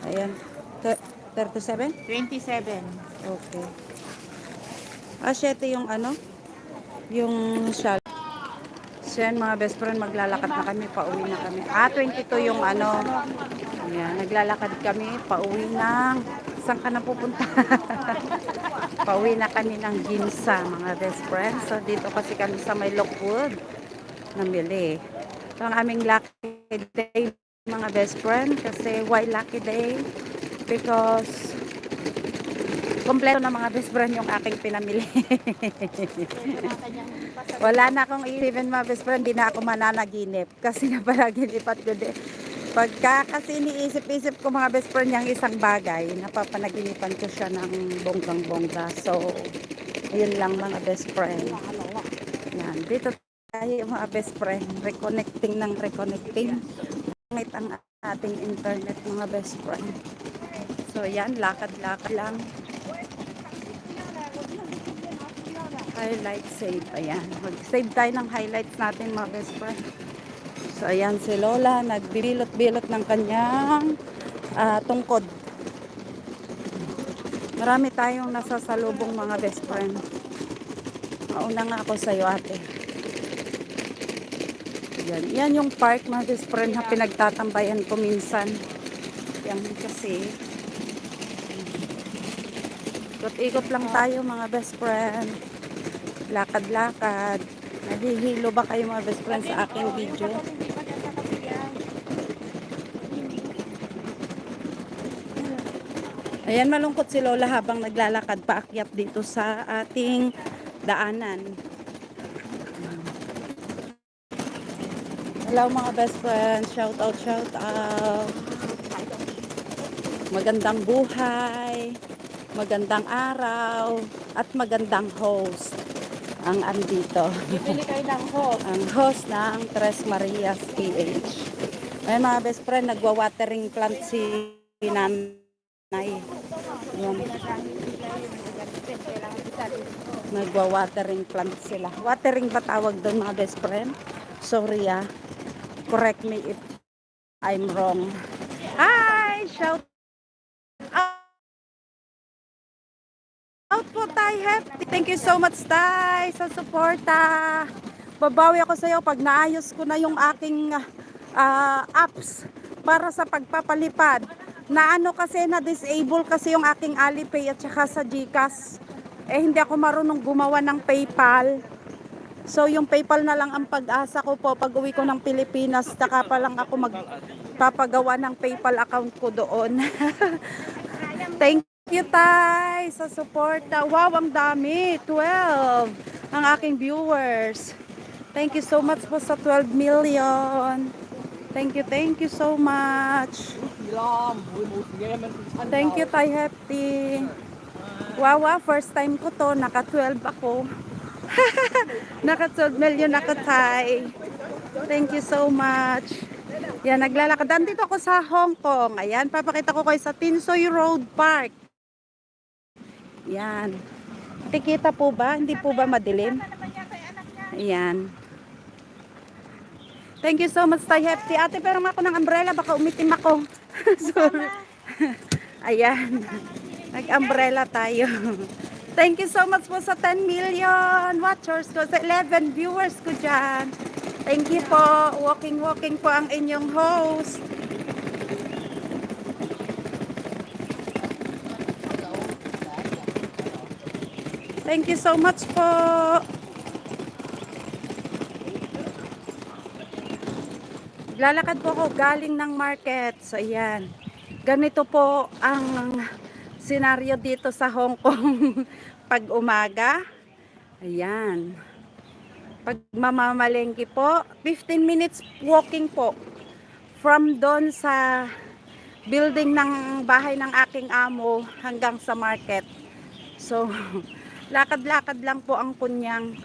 Ayan. 37? 27. Okay. 7 yung ano? Yung shawl. So yan mga best friend, maglalakad na kami, pauwi na kami. 22 yung ano. Ayan, naglalakad kami, pauwi ng... Saan ka na pupunta? Pauwi na kami ng Ginza mga best friend. So dito kasi kami sa may Lockwood. Namili. Ito ang aming lucky day mga best friend. Kasi why lucky day? Because kompleto na mga best friend yung aking pinamili. Wala na akong isipin mga best friend, di na ako mananaginip. Kasi napanaginipat ko din. Pagka kasi iniisip-isip ko mga best friend yung isang bagay, napapanaginipan ko siya ng bonggang-bongga. So, yun lang mga best friend. Yan, dito tayo mga best friend. Reconnecting ng reconnecting. Pangit ang ating internet mga best friend. So, yan, lakad-lakad lang. Highlight save. Ayan. Mag-save tayo ng highlights natin mga best friend. So, ayan si Lola. Nagbilot-bilot ng kanyang tungkod. Marami tayong nasasalubong mga best friend. Mauna nga ako sa'yo ate. Yan. Yan yung park mga best friend na pinagtatambayan ko minsan. Yan kasi. Ikot-ikot lang tayo mga best friend. Lakad-lakad. Nahihilo ba kayo mga best friend sa aking video? Ayan, malungkot si Lola habang naglalakad paakyat dito sa ating daanan. Hello mga best friends. Shout out, shout out. Magandang buhay, magandang araw, at magandang host ang andito. Bibili kayo ng host. Ang host ng Tres Marias PH. Ay mga best friend, nagwa-watering plant si nanay. Yan. Nagwa-watering plant sila. Watering ba tawag doon mga best friend? Sorry correct me if I'm wrong. Hi! Shout out po tayo, Hefty. Thank you so much, Tay, sa suporta. Babawi ako sa iyo pag naayos ko na yung aking apps para sa pagpapalipad. Na ano kasi, na-disable kasi yung aking Alipay at saka sa GCash. Hindi ako marunong gumawa ng PayPal. So yung PayPal na lang ang pag-asa ko po pag uwi ko ng Pilipinas. Saka pa lang ako magpapagawa ng PayPal account ko doon. Thank you, Tay, sa suporta. Wow, ang dami. 12 ang aking viewers. Thank you so much po sa 12 million. Thank you so much. Thank you, Tay Hefty. Wow, first time ko to. Naka 12 ako. Naka 12 million ako, Tay. Thank you so much. Yan, naglalakad. Dito ako sa Hong Kong. Ayan, papakita ko kayo sa Tinsoy Road Park. Yan. Tikita po ba? Hindi po ba madilim? Ayan. Thank you so much, Tay Hefty. Ate, pero ako ng umbrella. Baka umitim ako. Sorry. Ayan. Nag-umbrella tayo. Thank you so much po sa 10 million watchers ko. Sa 11 viewers ko dyan. Thank you po. Walking po ang inyong host. Thank you so much po. Lalakad po ako galing ng market. So, ayan. Ganito po ang senaryo dito sa Hong Kong pag umaga. Ayan. Pag mamamalengke po, 15 minutes walking po. From doon sa building ng bahay ng aking amo hanggang sa market. So, lakad-lakad lang po ang kunyang.